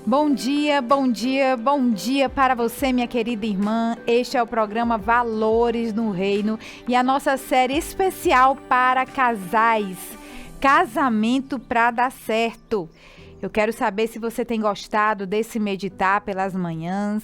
Bom dia, bom dia, bom dia para você, minha querida irmã. Este é o programa Valores no Reino e a nossa série especial para casais. Casamento para dar certo. Eu quero saber se você tem gostado desse meditar pelas manhãs.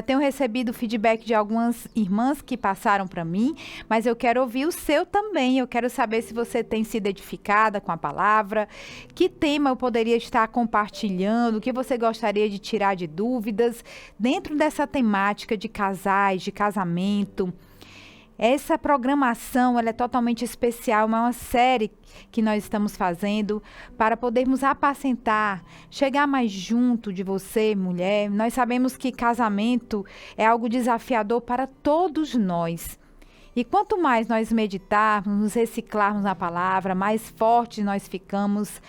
Tenho recebido feedback de algumas irmãs que passaram para mim, mas eu quero ouvir o seu também. Eu quero saber se você tem sido edificada com a palavra, que tema eu poderia estar compartilhando, o que você gostaria de tirar de dúvidas dentro dessa temática de casais, de casamento. Essa programação ela é totalmente especial, é uma série que nós estamos fazendo para podermos apacentar, chegar mais junto de você, mulher. Nós sabemos que casamento é algo desafiador para todos nós. E quanto mais nós meditarmos, nos reciclarmos na palavra, mais fortes nós ficamos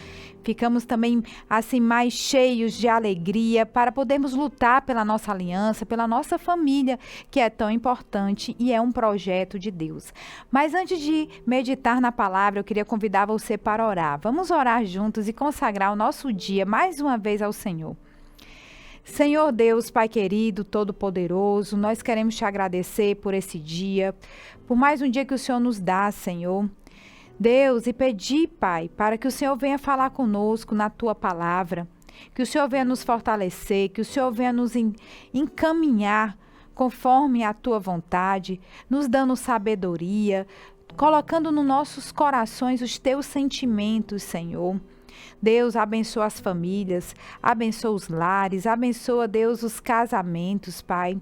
também assim mais cheios de alegria para podermos lutar pela nossa aliança, pela nossa família, que é tão importante e é um projeto de Deus. Mas antes de meditar na palavra, eu queria convidar você para orar. Vamos orar juntos e consagrar o nosso dia mais uma vez ao Senhor. Senhor Deus, Pai querido, Todo-Poderoso, nós queremos te agradecer por esse dia, por mais um dia que o Senhor nos dá, Senhor. Deus, e pedir, Pai, para que o Senhor venha falar conosco na Tua palavra, que o Senhor venha nos fortalecer, que o Senhor venha nos encaminhar conforme a Tua vontade, nos dando sabedoria, colocando nos nossos corações os Teus sentimentos, Senhor. Deus, abençoa as famílias, abençoa os lares, abençoa, Deus, os casamentos, Pai.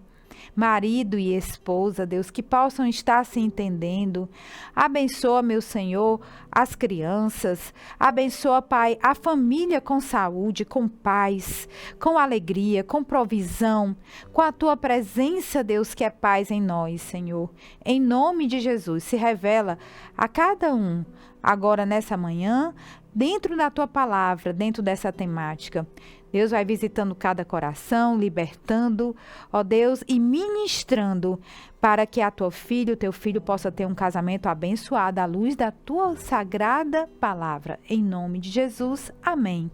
Marido e esposa, Deus, que possam estar se entendendo. Abençoa, meu Senhor, as crianças. Abençoa, Pai, a família com saúde, com paz, com alegria, com provisão, com a Tua presença, Deus, que é paz em nós, Senhor. Em nome de Jesus, se revela a cada um agora nessa manhã, dentro da Tua palavra, dentro dessa temática. Deus vai visitando cada coração, libertando, ó Deus, e ministrando para que a tua filha, o teu filho possa ter um casamento abençoado à luz da tua sagrada palavra. Em nome de Jesus, amém.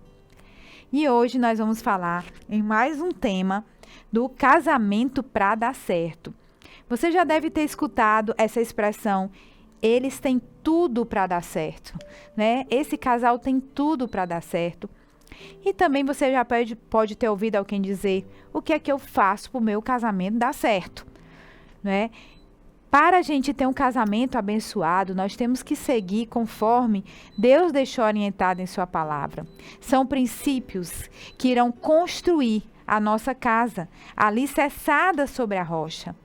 E hoje nós vamos falar em mais um tema do casamento para dar certo. Você já deve ter escutado essa expressão, eles têm tudo para dar certo, né? Esse casal tem tudo para dar certo. E também você já pode ter ouvido alguém dizer, o que é que eu faço para o meu casamento dar certo, né? Para a gente ter um casamento abençoado, nós temos que seguir conforme Deus deixou orientado em sua palavra. São princípios que irão construir a nossa casa, alicerçada sobre a rocha.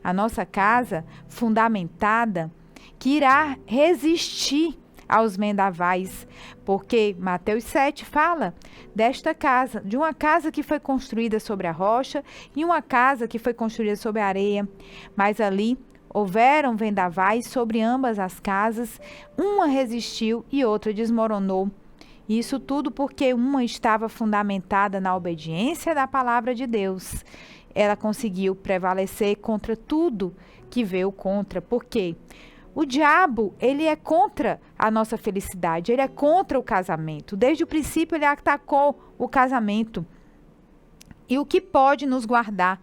A nossa casa fundamentada, que irá resistir aos vendavais, porque Mateus 7 fala desta casa, de uma casa que foi construída sobre a rocha e uma casa que foi construída sobre a areia, mas ali houveram vendavais sobre ambas as casas, uma resistiu e outra desmoronou. Isso tudo porque uma estava fundamentada na obediência da palavra de Deus. Ela conseguiu prevalecer contra tudo que veio contra, porque o diabo, ele é contra a nossa felicidade, ele é contra o casamento. Desde o princípio, ele atacou o casamento. E o que pode nos guardar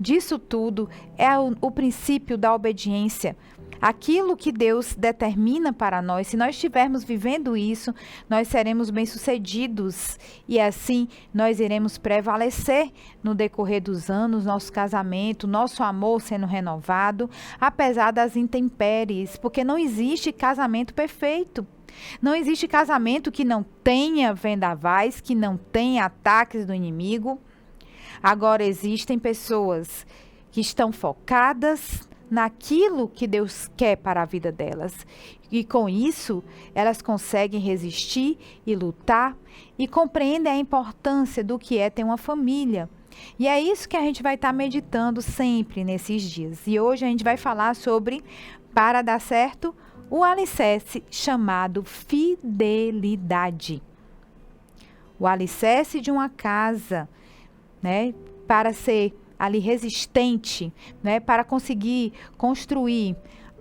disso tudo é o princípio da obediência. Aquilo que Deus determina para nós, se nós estivermos vivendo isso, nós seremos bem-sucedidos e assim nós iremos prevalecer no decorrer dos anos, nosso casamento, nosso amor sendo renovado, apesar das intempéries, porque não existe casamento perfeito. Não existe casamento que não tenha vendavais, que não tenha ataques do inimigo. Agora existem pessoas que estão focadas naquilo que Deus quer para a vida delas. E com isso, elas conseguem resistir e lutar e compreendem a importância do que é ter uma família. E é isso que a gente vai estar meditando sempre nesses dias. E hoje a gente vai falar sobre, para dar certo, o alicerce chamado fidelidade. O alicerce de uma casa, né, para ser ali resistente, né, para conseguir construir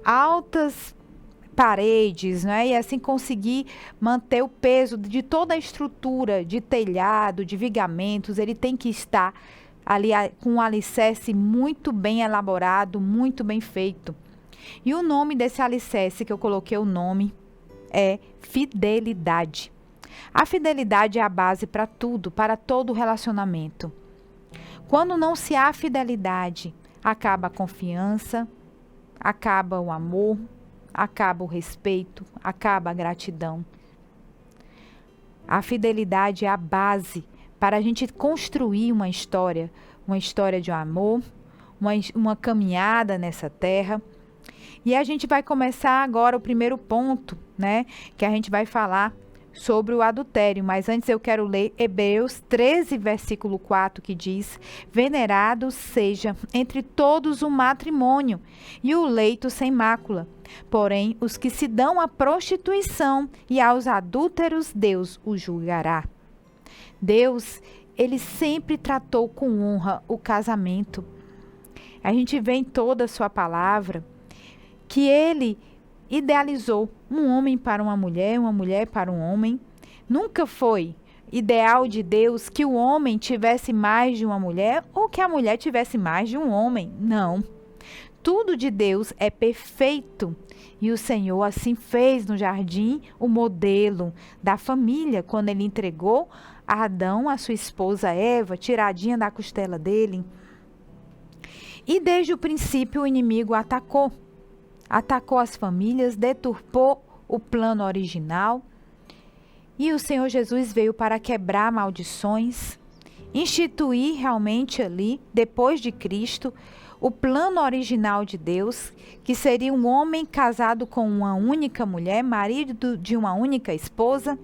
altas paredes, né? E assim conseguir manter o peso de toda a estrutura de telhado, de vigamentos. Ele tem que estar ali com um alicerce muito bem elaborado, muito bem feito. E o nome desse alicerce que eu coloquei o nome é fidelidade. A fidelidade é a base para tudo, para todo relacionamento. Quando não se há fidelidade, acaba a confiança, acaba o amor, acaba o respeito, acaba a gratidão. A fidelidade é a base para a gente construir uma história de amor, uma caminhada nessa terra. E a gente vai começar agora o primeiro ponto, né? Que a gente vai falar sobre o adultério. Mas antes eu quero ler Hebreus 13, versículo 4, que diz: venerado seja entre todos o matrimônio e o leito sem mácula. Porém, os que se dão à prostituição e aos adúlteros, Deus os julgará. Deus, ele sempre tratou com honra o casamento. A gente vê em toda a sua palavra que ele idealizou um homem para uma mulher para um homem. Nunca foi ideal de Deus que o homem tivesse mais de uma mulher ou que a mulher tivesse mais de um homem. Não. Tudo de Deus é perfeito. E o Senhor assim fez no jardim o modelo da família, quando ele entregou a Adão, a sua esposa Eva, tiradinha da costela dele. E desde o princípio o inimigo atacou as famílias, deturpou o plano original. E o Senhor Jesus veio para quebrar maldições, instituir realmente ali, depois de Cristo, o plano original de Deus, que seria um homem casado com uma única mulher, marido de uma única esposa.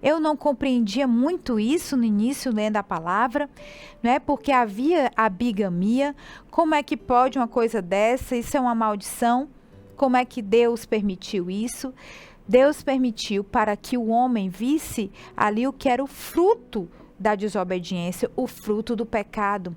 Eu não compreendia muito isso no início, lendo a palavra, né? Porque havia a bigamia. Como é que pode uma coisa dessa? Isso é uma maldição. Como é que Deus permitiu isso? Deus permitiu para que o homem visse ali o que era o fruto da desobediência, o fruto do pecado.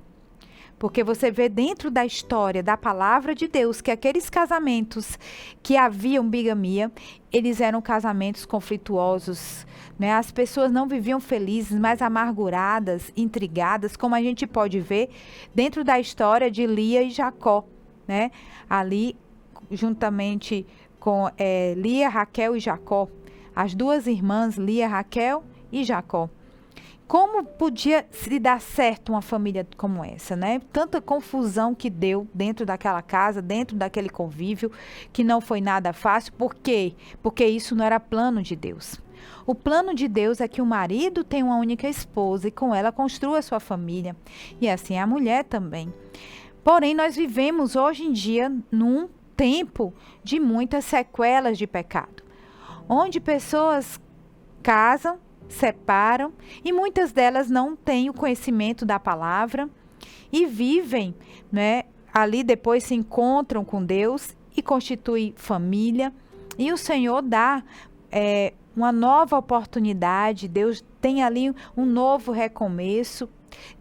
Porque você vê dentro da história, da palavra de Deus, que aqueles casamentos que haviam bigamia, eles eram casamentos conflituosos, né? As pessoas não viviam felizes, mas amarguradas, intrigadas, como a gente pode ver dentro da história de Lia e Jacó, né? Ali, juntamente com Lia, Raquel e Jacó, as duas irmãs, Lia, Raquel e Jacó. Como podia se dar certo uma família como essa, né? Tanta confusão que deu dentro daquela casa, dentro daquele convívio, que não foi nada fácil. Por quê? Porque isso não era plano de Deus. O plano de Deus é que o marido tenha uma única esposa e com ela construa a sua família. E assim a mulher também. Porém, nós vivemos hoje em dia num tempo de muitas sequelas de pecado, onde pessoas casam, separam e muitas delas não têm o conhecimento da palavra e vivem, né? Ali depois se encontram com Deus e constituem família, e o Senhor dá uma nova oportunidade. Deus tem ali um novo recomeço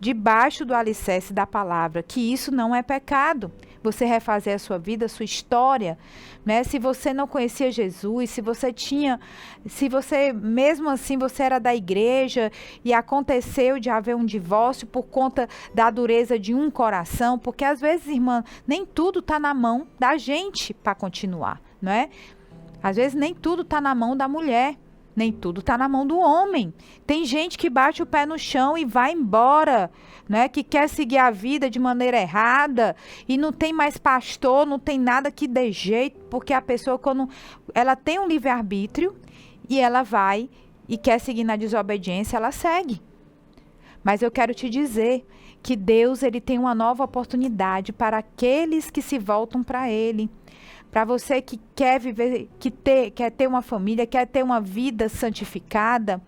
debaixo do alicerce da palavra, que isso não é pecado. Você refazer a sua vida, a sua história, né? Se você não conhecia Jesus, se você mesmo assim você era da igreja e aconteceu de haver um divórcio por conta da dureza de um coração, porque às vezes, irmã, nem tudo está na mão da gente para continuar, não é? Às vezes nem tudo está na mão da mulher. Nem tudo está na mão do homem. Tem gente que bate o pé no chão e vai embora, né? Que quer seguir a vida de maneira errada e não tem mais pastor, não tem nada que dê jeito, porque a pessoa, quando ela tem um livre-arbítrio e ela vai e quer seguir na desobediência, ela segue. Mas eu quero te dizer que Deus, ele tem uma nova oportunidade para aqueles que se voltam para Ele. Para você que quer viver, quer ter uma família, quer ter uma vida santificada,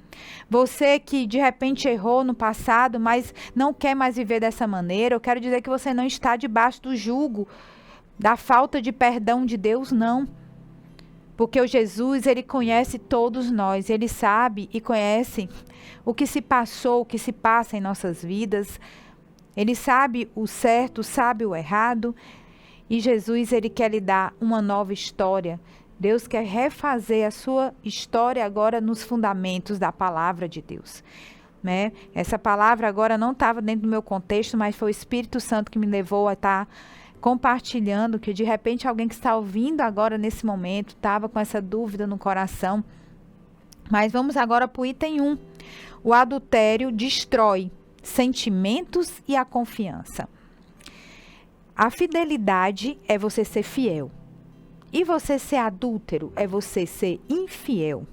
você que de repente errou no passado, mas não quer mais viver dessa maneira, eu quero dizer que você não está debaixo do jugo da falta de perdão de Deus, não. Porque o Jesus, ele conhece todos nós, ele sabe e conhece o que se passou, o que se passa em nossas vidas. Ele sabe o certo, sabe o errado. E Jesus, ele quer lhe dar uma nova história Deus quer refazer a sua história agora nos fundamentos da palavra de Deus. Né? Essa palavra agora não estava dentro do meu contexto, mas foi o Espírito Santo que me levou a estar compartilhando, que de repente alguém que está ouvindo agora nesse momento estava com essa dúvida no coração. Mas vamos agora para o item 1. O adultério destrói sentimentos e a confiança. A fidelidade é você ser fiel. E você ser adúltero é você ser infiel.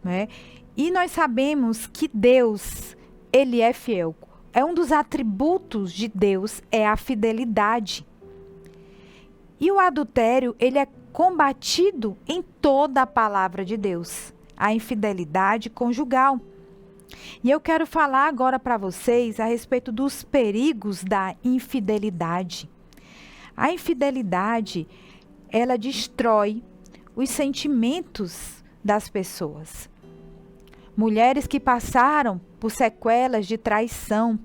Né? E nós sabemos que Deus, Ele é fiel. É um dos atributos de Deus, é a fidelidade. E o adultério, ele é combatido em toda a palavra de Deus. A infidelidade conjugal. E eu quero falar agora para vocês a respeito dos perigos da infidelidade. A infidelidade, ela destrói os sentimentos das pessoas. Mulheres que passaram por sequelas de traição.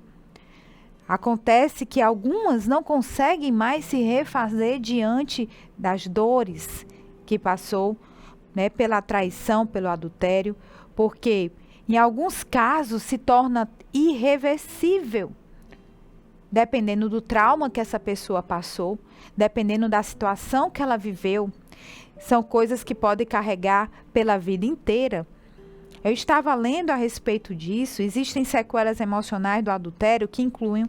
Acontece que algumas não conseguem mais se refazer diante das dores que passou, né, pela traição, pelo adultério, porque em alguns casos se torna irreversível, dependendo do trauma que essa pessoa passou, dependendo da situação que ela viveu. São coisas que podem carregar pela vida inteira. Eu estava lendo a respeito disso. Existem sequelas emocionais do adultério que incluem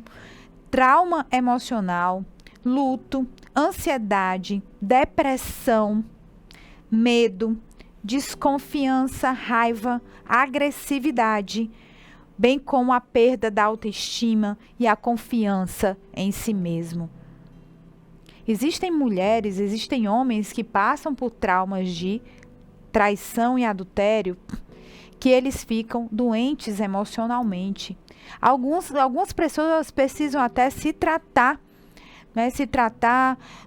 trauma emocional, luto, ansiedade, depressão, medo, desconfiança, raiva, agressividade, bem como a perda da autoestima e a confiança em si mesmo. Existem mulheres, existem homens que passam por traumas de traição e adultério, que eles ficam doentes emocionalmente. Algumas pessoas precisam até se tratar,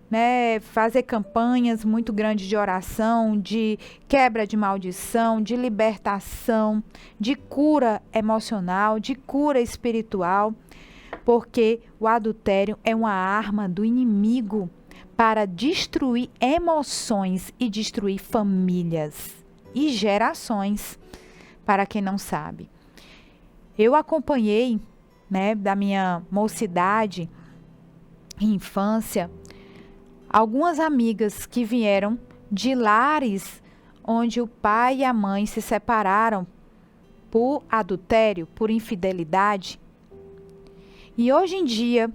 né, fazer campanhas muito grandes de oração, de quebra de maldição, de libertação, de cura emocional, de cura espiritual, porque o adultério é uma arma do inimigo para destruir emoções e destruir famílias e gerações. Para quem não sabe, eu acompanhei, né, da minha mocidade e infância, algumas amigas que vieram de lares onde o pai e a mãe se separaram por adultério, por infidelidade. E hoje em dia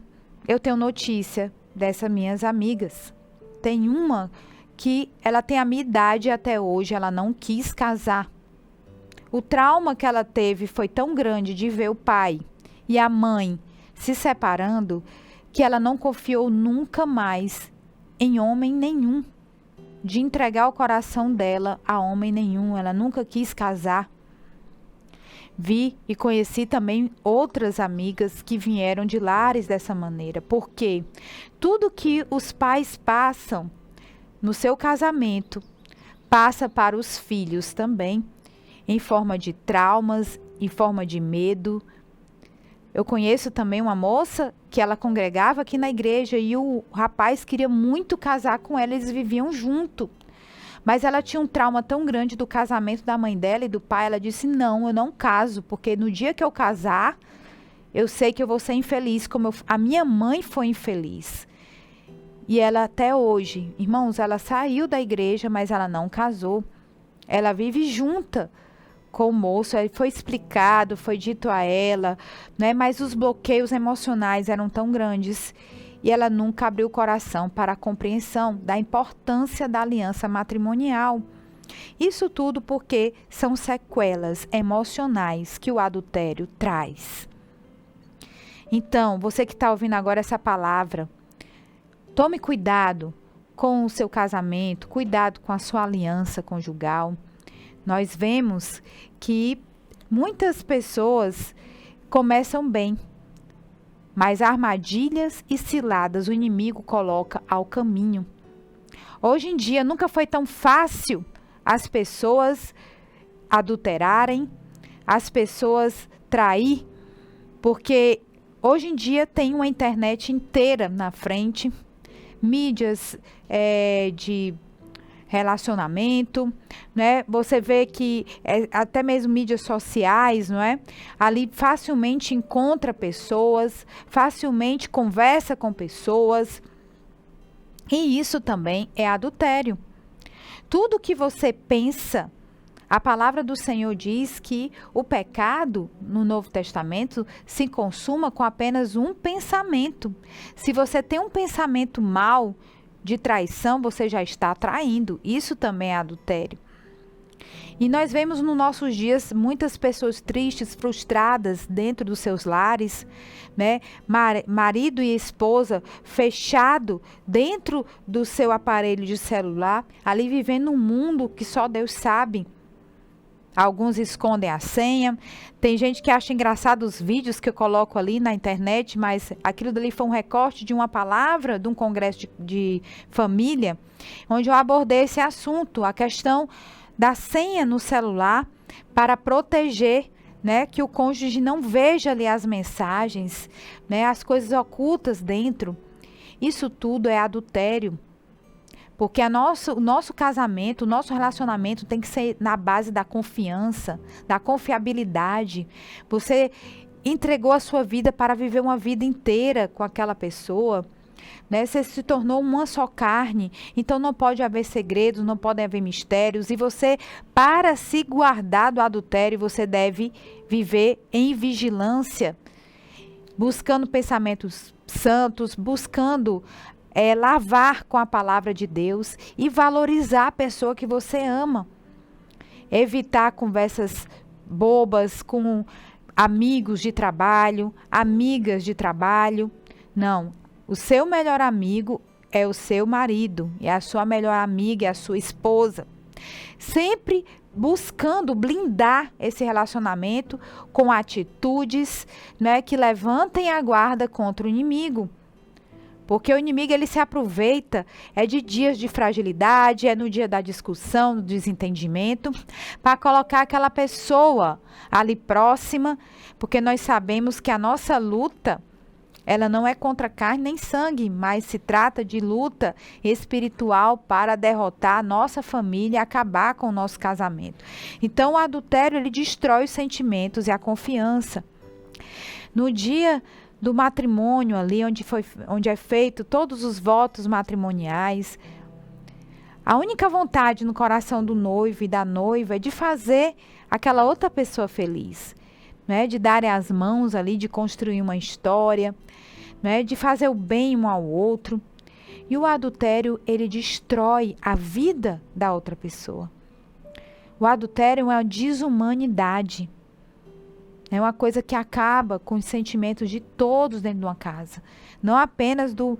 eu tenho notícia dessas minhas amigas. Tem uma que ela tem a minha idade até hoje, ela não quis casar. O trauma que ela teve foi tão grande de ver o pai e a mãe se separando que ela não confiou nunca mais em homem nenhum, de entregar o coração dela a homem nenhum. Ela nunca quis casar. Vi e conheci também outras amigas que vieram de lares dessa maneira, porque tudo que os pais passam no seu casamento passa para os filhos também, em forma de traumas, em forma de medo. Eu conheço também uma moça que ela congregava aqui na igreja e o rapaz queria muito casar com ela, eles viviam junto. Mas ela tinha um trauma tão grande do casamento da mãe dela e do pai, ela disse, não, eu não caso, porque no dia que eu casar, eu sei que eu vou ser infeliz, como a minha mãe foi infeliz. E ela até hoje, irmãos, ela saiu da igreja, mas ela não casou. Ela vive junta com o moço, aí foi explicado, foi dito a ela, né? Mas os bloqueios emocionais eram tão grandes e ela nunca abriu o coração para a compreensão da importância da aliança matrimonial. Isso tudo porque são sequelas emocionais que o adultério traz. Então, você que está ouvindo agora essa palavra, tome cuidado com o seu casamento, cuidado com a sua aliança conjugal. Nós vemos que muitas pessoas começam bem, mas armadilhas e ciladas o inimigo coloca ao caminho. Hoje em dia nunca foi tão fácil as pessoas adulterarem, as pessoas trair, porque hoje em dia tem uma internet inteira na frente, mídias de relacionamento, né? Você vê que até mesmo mídias sociais, não é? Ali facilmente encontra pessoas, facilmente conversa com pessoas. E isso também é adultério. Tudo que você pensa, a palavra do Senhor diz que o pecado no Novo Testamento se consuma com apenas um pensamento. Se você tem um pensamento mau de traição, você já está traindo. Isso também é adultério. E nós vemos nos nossos dias muitas pessoas tristes, frustradas dentro dos seus lares, né? Marido e esposa fechado dentro do seu aparelho de celular, ali vivendo um mundo que só Deus sabe. Alguns escondem a senha. Tem gente que acha engraçado os vídeos que eu coloco ali na internet, mas aquilo dali foi um recorte de uma palavra de um congresso de família, onde eu abordei esse assunto, a questão da senha no celular para proteger, né, que o cônjuge não veja ali as mensagens, né, as coisas ocultas dentro. Isso tudo é adultério. Porque o nosso casamento, o nosso relacionamento tem que ser na base da confiança, da confiabilidade. Você entregou a sua vida para viver uma vida inteira com aquela pessoa, né? Você se tornou uma só carne, então não pode haver segredos, não podem haver mistérios. E você, para se guardar do adultério, você deve viver em vigilância, buscando pensamentos santos, buscando lavar com a palavra de Deus e valorizar a pessoa que você ama. Evitar conversas bobas com amigos de trabalho, amigas de trabalho. Não, o seu melhor amigo é o seu marido, é a sua melhor amiga, é a sua esposa. Sempre buscando blindar esse relacionamento com atitudes, né, que levantem a guarda contra o inimigo. Porque o inimigo, ele se aproveita de dias de fragilidade, no dia da discussão, do desentendimento, para colocar aquela pessoa ali próxima, porque nós sabemos que a nossa luta, ela não é contra carne nem sangue, mas se trata de luta espiritual para derrotar a nossa família e acabar com o nosso casamento. Então, o adultério, ele destrói os sentimentos e a confiança. No dia do matrimônio ali, onde é feito todos os votos matrimoniais, a única vontade no coração do noivo e da noiva é de fazer aquela outra pessoa feliz, né? De darem as mãos ali, de construir uma história, né? De fazer o bem um ao outro. E o adultério, ele destrói a vida da outra pessoa. O adultério é uma desumanidade. É uma coisa que acaba com os sentimentos de todos dentro de uma casa. Não apenas do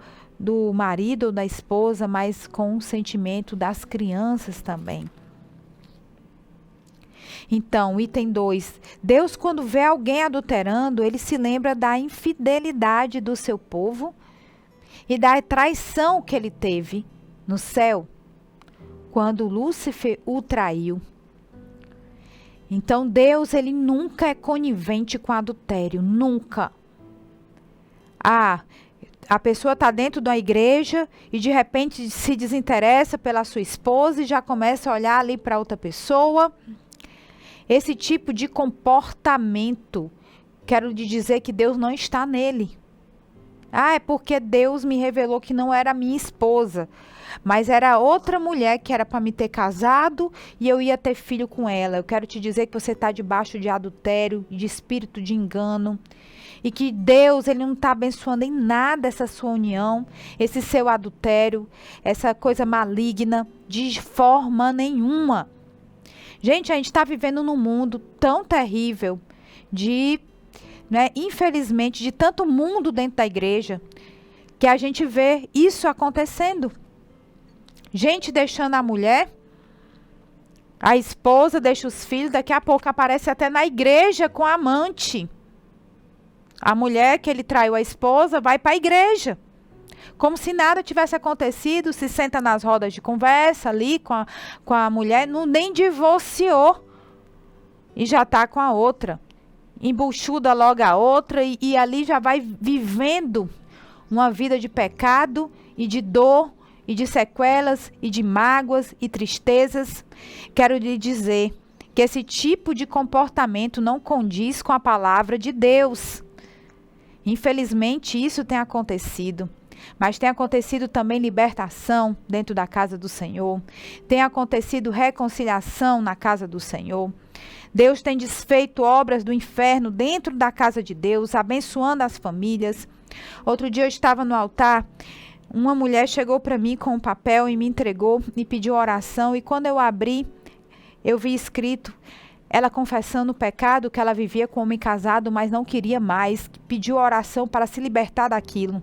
marido ou da esposa, mas com o sentimento das crianças também. Então, item 2. Deus, quando vê alguém adulterando, ele se lembra da infidelidade do seu povo e da traição que ele teve no céu, quando Lúcifer o traiu. Então, Deus, ele nunca é conivente com adultério, nunca. A pessoa está dentro da igreja e de repente se desinteressa pela sua esposa e já começa a olhar ali para outra pessoa. Esse tipo de comportamento, quero lhe dizer que Deus não está nele. É porque Deus me revelou que não era minha esposa, mas era outra mulher que era para me ter casado e eu ia ter filho com ela. Eu quero te dizer que você está debaixo de adultério, de espírito de engano, e que Deus, ele não está abençoando em nada essa sua união, esse seu adultério, essa coisa maligna, de forma nenhuma. Gente, a gente está vivendo num mundo tão terrível, infelizmente, de tanto mundo dentro da igreja, que a gente vê isso acontecendo. Gente deixando a mulher, a esposa deixa os filhos, daqui a pouco aparece até na igreja com a amante. A mulher que ele traiu a esposa vai para a igreja. Como se nada tivesse acontecido, se senta nas rodas de conversa ali com a mulher, nem divorciou e já está com a outra. Embuchuda logo a outra e ali já vai vivendo uma vida de pecado e de dor e de sequelas e de mágoas e tristezas. Quero lhe dizer que esse tipo de comportamento não condiz com a palavra de Deus. Infelizmente, isso tem acontecido. Mas tem acontecido também libertação dentro da casa do Senhor. Tem acontecido reconciliação na casa do Senhor. Deus tem desfeito obras do inferno dentro da casa de Deus, abençoando as famílias. Outro dia eu estava no altar, uma mulher chegou para mim com um papel e me entregou e pediu oração. E quando eu abri, eu vi escrito, ela confessando o pecado que ela vivia com um homem casado, mas não queria mais, pediu oração para se libertar daquilo.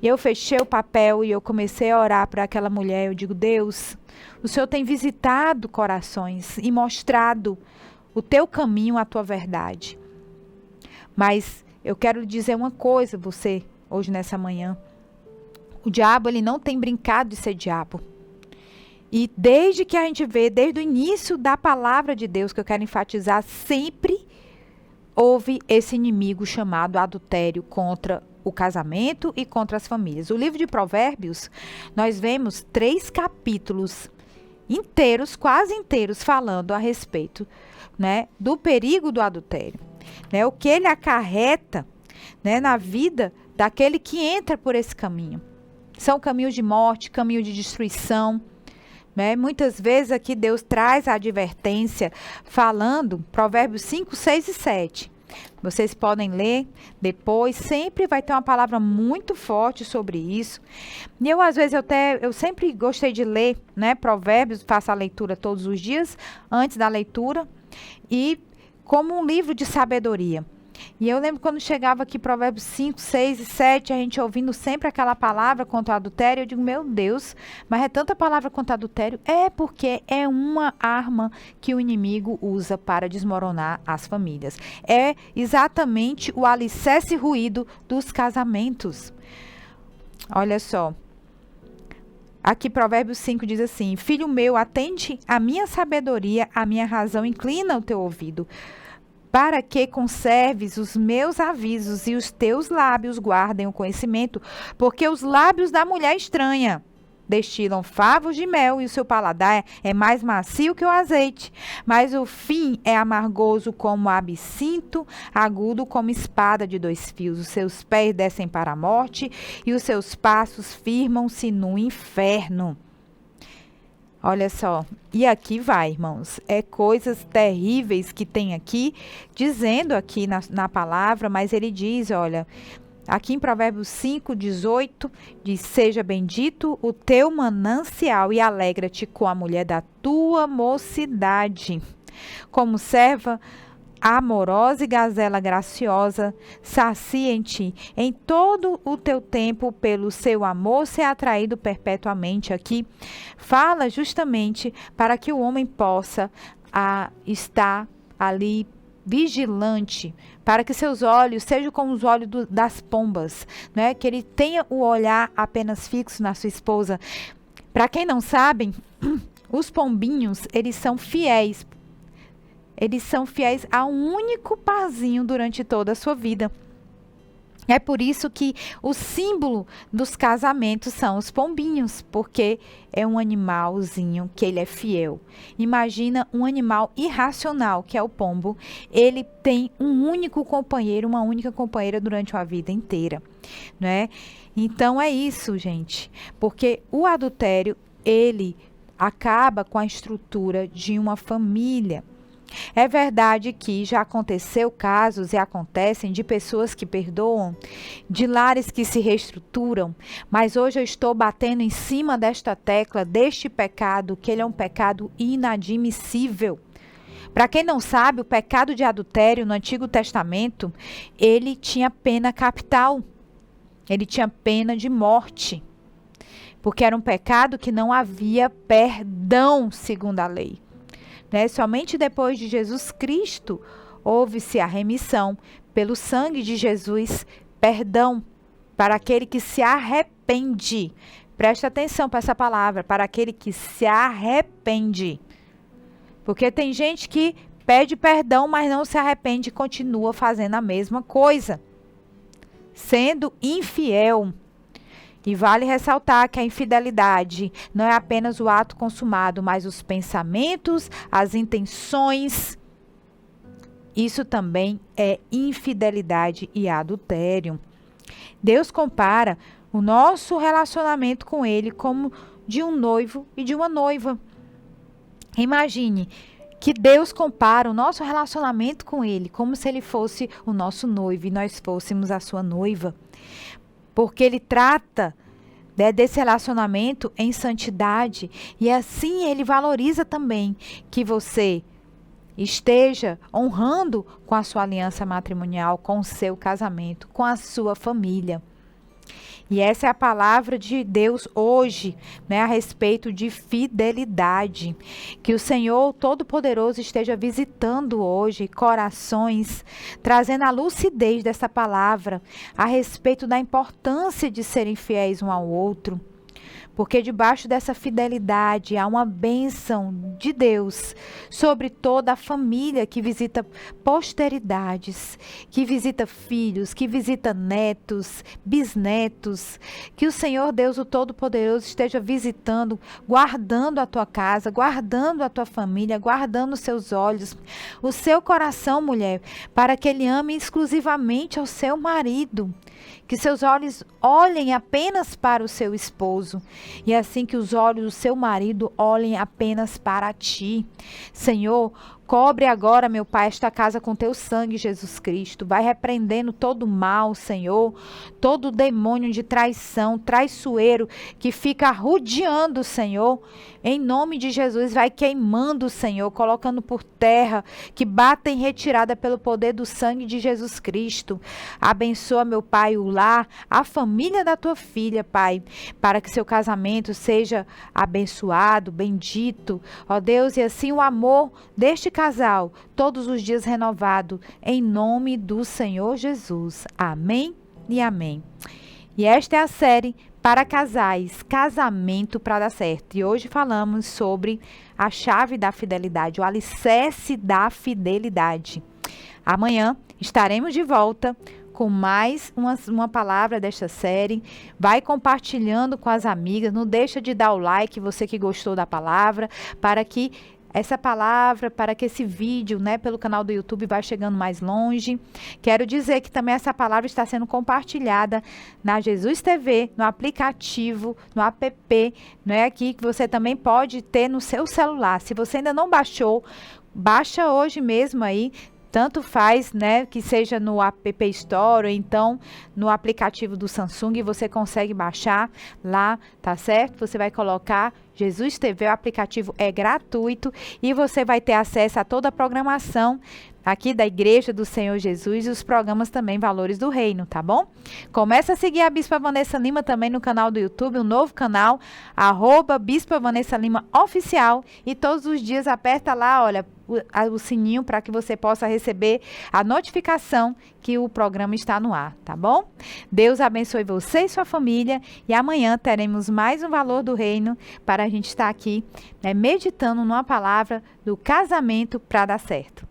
E eu fechei o papel e eu comecei a orar para aquela mulher. Eu digo, Deus, o Senhor tem visitado corações e mostrado o teu caminho, a tua verdade. Mas eu quero lhe dizer uma coisa, você, hoje nessa manhã. O diabo, ele não tem brincado de ser diabo. E desde que a gente vê, desde o início da palavra de Deus, que eu quero enfatizar, sempre houve esse inimigo chamado adultério contra o casamento e contra as famílias. O livro de Provérbios, nós vemos 3 capítulos inteiros, quase inteiros, falando a respeito, né, do perigo do adultério, né, o que ele acarreta, né, na vida daquele que entra por esse caminho. São caminhos de morte, caminho de destruição, né? Muitas vezes aqui Deus traz a advertência falando, Provérbios 5, 6 e 7. Vocês podem ler depois, sempre vai ter uma palavra muito forte sobre isso. E eu, às vezes, eu sempre gostei de ler, né, Provérbios, faço a leitura todos os dias, antes da leitura, e como um livro de sabedoria. E eu lembro quando chegava aqui Provérbios 5, 6 e 7, a gente ouvindo sempre aquela palavra contra o adultério, eu digo, meu Deus, mas é tanta palavra contra o adultério? É porque é uma arma que o inimigo usa para desmoronar as famílias. É exatamente o alicerce ruído dos casamentos. Olha só. Aqui Provérbios 5 diz assim, filho meu, atende a minha sabedoria, a minha razão, inclina o teu ouvido, para que conserves os meus avisos e os teus lábios guardem o conhecimento, porque os lábios da mulher estranha destilam favos de mel e o seu paladar é mais macio que o azeite, mas o fim é amargoso como absinto, agudo como espada de 2 fios. Os seus pés descem para a morte e os seus passos firmam-se no inferno. Olha só, e aqui vai, irmãos, é coisas terríveis que tem aqui, dizendo aqui na palavra, mas ele diz, olha, aqui em Provérbios 5, 18, diz, seja bendito o teu manancial e alegra-te com a mulher da tua mocidade, como serva amorosa e gazela graciosa, sacia em ti, em todo o teu tempo, pelo seu amor ser atraído perpetuamente. Aqui fala justamente para que o homem possa estar ali vigilante, para que seus olhos sejam como os olhos das pombas, né? Que ele tenha o olhar apenas fixo na sua esposa. Para quem não sabe, os pombinhos, eles são fiéis. Eles são fiéis a um único parzinho durante toda a sua vida. É por isso que o símbolo dos casamentos são os pombinhos, porque é um animalzinho que ele é fiel. Imagina um animal irracional, que é o pombo. Ele tem um único companheiro, uma única companheira durante a vida inteira, né? Então é isso, gente. Porque o adultério, ele acaba com a estrutura de uma família. É verdade que já aconteceu casos e acontecem de pessoas que perdoam, de lares que se reestruturam, mas hoje eu estou batendo em cima desta tecla, deste pecado, que ele é um pecado inadmissível. Para quem não sabe, o pecado de adultério no Antigo Testamento, ele tinha pena capital, ele tinha pena de morte, porque era um pecado que não havia perdão segundo a lei. Né? Somente depois de Jesus Cristo houve-se a remissão pelo sangue de Jesus, perdão para aquele que se arrepende. Presta atenção para essa palavra, para aquele que se arrepende. Porque tem gente que pede perdão, mas não se arrepende e continua fazendo a mesma coisa, sendo infiel. E vale ressaltar que a infidelidade não é apenas o ato consumado, mas os pensamentos, as intenções. Isso também é infidelidade e adultério. Deus compara o nosso relacionamento com Ele como de um noivo e de uma noiva. Imagine que Deus compara o nosso relacionamento com Ele como se Ele fosse o nosso noivo e nós fôssemos a sua noiva. Porque Ele trata desse relacionamento em santidade e assim Ele valoriza também que você esteja honrando com a sua aliança matrimonial, com o seu casamento, com a sua família. E essa é a palavra de Deus hoje, né, a respeito de fidelidade. Que o Senhor Todo-Poderoso esteja visitando hoje corações, trazendo a lucidez dessa palavra a respeito da importância de serem fiéis um ao outro. Porque debaixo dessa fidelidade há uma bênção de Deus sobre toda a família que visita posteridades, que visita filhos, que visita netos, bisnetos. Que o Senhor Deus, o Todo-Poderoso, esteja visitando, guardando a tua casa, guardando a tua família, guardando os seus olhos, o seu coração, mulher, para que ele ame exclusivamente ao seu marido. Que seus olhos olhem apenas para o seu esposo. E assim que os olhos do seu marido olhem apenas para ti. Senhor, cobre agora, meu Pai, esta casa com teu sangue, Jesus Cristo. Vai repreendendo todo o mal, Senhor. Todo demônio de traição, traiçoeiro que fica rodeando, Senhor. Em nome de Jesus, vai queimando, Senhor, colocando por terra, que bata em retirada pelo poder do sangue de Jesus Cristo. Abençoa, meu Pai, o lar, a família da tua filha, Pai, para que seu casamento seja abençoado, bendito, ó Deus, e assim o amor deste casal, todos os dias renovado, em nome do Senhor Jesus. Amém e amém. E esta é a série para casais, casamento para dar certo. E hoje falamos sobre a chave da fidelidade, o alicerce da fidelidade. Amanhã estaremos de volta com mais uma palavra desta série. Vai compartilhando com as amigas, não deixa de dar o like, você que gostou da palavra, para que essa palavra, para que esse vídeo, né, pelo canal do YouTube vá chegando mais longe. Quero dizer que também essa palavra está sendo compartilhada na Jesus TV, no aplicativo, no app, né, aqui que você também pode ter no seu celular. Se você ainda não baixou, baixa hoje mesmo aí. Tanto faz, né, que seja no App Store ou então no aplicativo do Samsung, você consegue baixar lá, tá certo? Você vai colocar Jesus TV, o aplicativo é gratuito e você vai ter acesso a toda a programação aqui da Igreja do Senhor Jesus e os programas também Valores do Reino, tá bom? Começa a seguir a Bispa Vanessa Lima também no canal do YouTube, um novo canal, @Bispa Vanessa Lima Oficial, e todos os dias aperta lá, olha, o sininho para que você possa receber a notificação que o programa está no ar, tá bom? Deus abençoe você e sua família e amanhã teremos mais um Valor do Reino para a gente estar aqui, né, meditando numa palavra do casamento para dar certo.